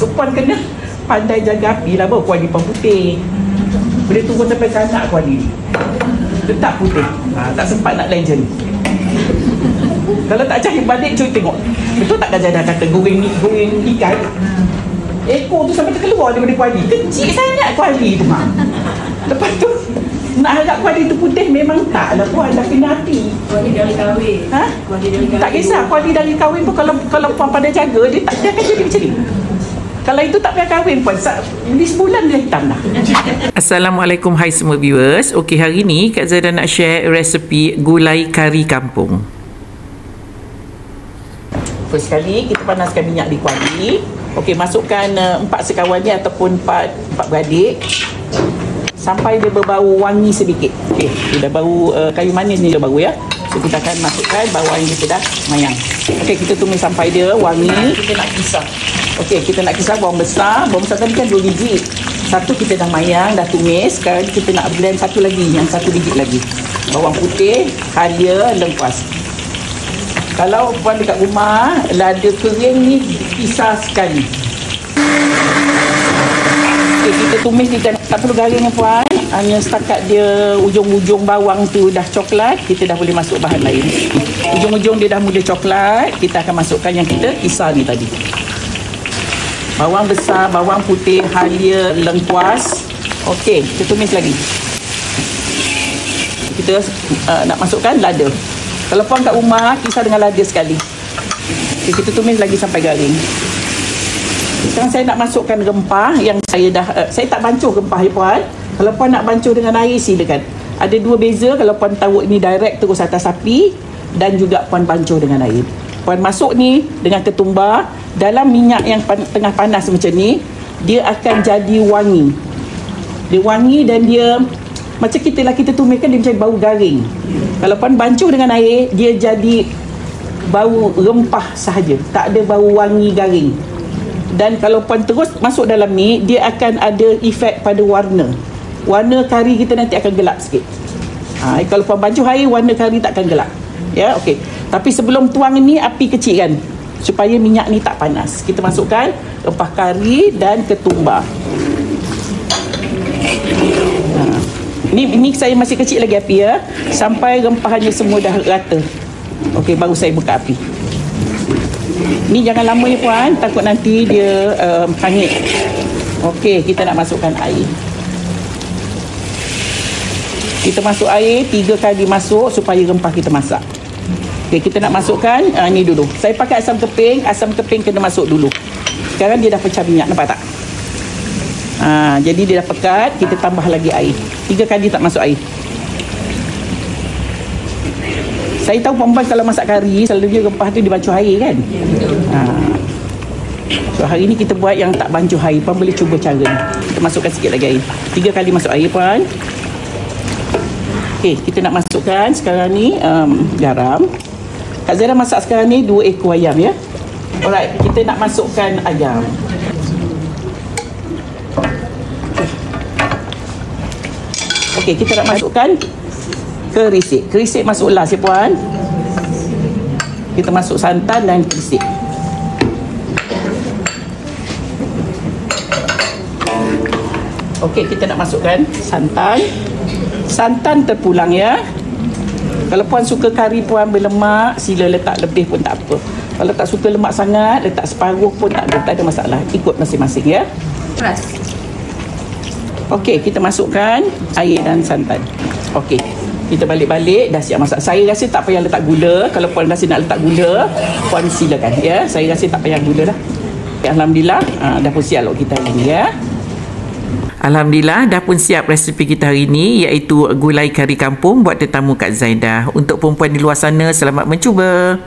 So puan kena pandai jaga api lah, baru kuali pun putih. Boleh turun sampai kanak kuali. Tetap putih. Tak sempat nak legend. Kalau tak cari balik, cuy tengok. Betul tak Zaida kata goreng ikan? Ekor tu sampai terkeluar daripada kuali. Kecil sangat kuali tu. Lepas tu nak harap kuali tu putih memang tak lah puan, dah kena api. Kuali dari kahwin. Kuali dari kahwin. Tak kisah kuali dari kahwin pun kalau puan pada jaga dia akan jadi macam ni. Kalau itu tak payah kahwin puan, di sebulan dia hitam dah. Assalamualaikum, hai semua viewers. Okey, hari ni Kak Zaida nak share resepi gulai kari kampung. First sekali kita panaskan minyak di kuali. Okey, masukkan 4 sekawan ni ataupun 4 beradik sampai dia berbau wangi sedikit. Okey, dia dah bau kayu manis ni dah bau ya. So kita akan masukkan bawang yang kita dah mayang. Okey, kita tumis sampai dia wangi. Kita nak kisar. Okey, kita nak kisar bawang besar. Bawang besar tadi kan 2 biji. Satu kita dah mayang, dah tumis. Sekarang kita nak blend satu lagi, yang 1 biji lagi. Bawang putih, halia, lengkuas. Kalau puan dekat rumah, lada kering ni kisar sekali. Okay, kita tumis ni tak perlu garing ya puan. Hanya setakat dia ujung-ujung bawang tu dah coklat, kita dah boleh masuk bahan lain. Ujung-ujung dia dah mula coklat, kita akan masukkan yang kita kisar ni tadi. Bawang besar, bawang putih, halia, lengkuas. Okey, kita tumis lagi. Kita nak masukkan lada. Kalau puan kat rumah, kisar dengan lada sekali. Okay, kita tumis lagi sampai garing. Sekarang saya nak masukkan rempah yang saya tak bancuh rempah ya puan. Kalau puan nak bancuh dengan air, silakan. Ada 2 beza kalau puan taruh ini direct terus atas api dan juga puan bancuh dengan air. Puan masuk ni dengan ketumbar dalam minyak yang tengah panas macam ni, dia akan jadi wangi. Dia wangi dan dia macam kita tumis kan, dia macam bau garing. Kalau puan bancuh dengan air, dia jadi bau rempah sahaja, tak ada bau wangi garing. Dan kalau puan terus masuk dalam ni, dia akan ada efek pada warna. Warna kari kita nanti akan gelap sikit. Kalau puan bancuh air, warna kari tak akan gelap. Ya, okey. Tapi sebelum tuang ni, api kecil kan, supaya minyak ni tak panas. Kita masukkan rempah kari dan ketumbar. Ini saya masih kecil lagi api ya, sampai rempahnya semua dah rata. Okey, baru saya buka api. Ni jangan lama ya puan, takut nanti dia hangit. Okey, kita nak masukkan air. Kita masuk air 3 kali masuk supaya rempah kita masak. Okey, kita nak masukkan ni dulu. Saya pakai asam keping kena masuk dulu. Sekarang dia dah pecah minyak, nampak tak? Jadi dia dah pekat, kita tambah lagi air. 3 kali tak masuk air. Saya tahu perempuan kalau masak kari, selalunya rempah tu dibancuh air kan? So hari ni kita buat yang tak bancuh air. Puan boleh cuba cara ni. Kita masukkan sikit lagi air. 3 kali masuk air puan. Okay, kita nak masukkan sekarang ni garam. Kak Zaida masak sekarang ni 2 ekor ayam ya. Alright, kita nak masukkan ayam. Okey, kita nak masukkan kerisik. Kerisik masuk last ya puan. Kita masuk santan dan kerisik. Okey, kita nak masukkan santan. Santan terpulang ya. Kalau puan suka kari puan berlemak, sila letak lebih pun tak apa. Kalau tak suka lemak sangat, letak separuh pun tak ada masalah. Ikut masing-masing ya. Okey, kita masukkan air dan santan. Okey, kita balik-balik, dah siap masak. Saya rasa tak payah letak gula. Kalau puan rasa nak letak gula, puan silakan ya. Saya rasa tak payah gula dah. Alhamdulillah, dah pun siap kita hari ni ya. Alhamdulillah, dah pun siap resepi kita hari ni, iaitu gulai kari kampung buat tetamu Kak Zaida. Untuk perempuan di luar sana, selamat mencuba.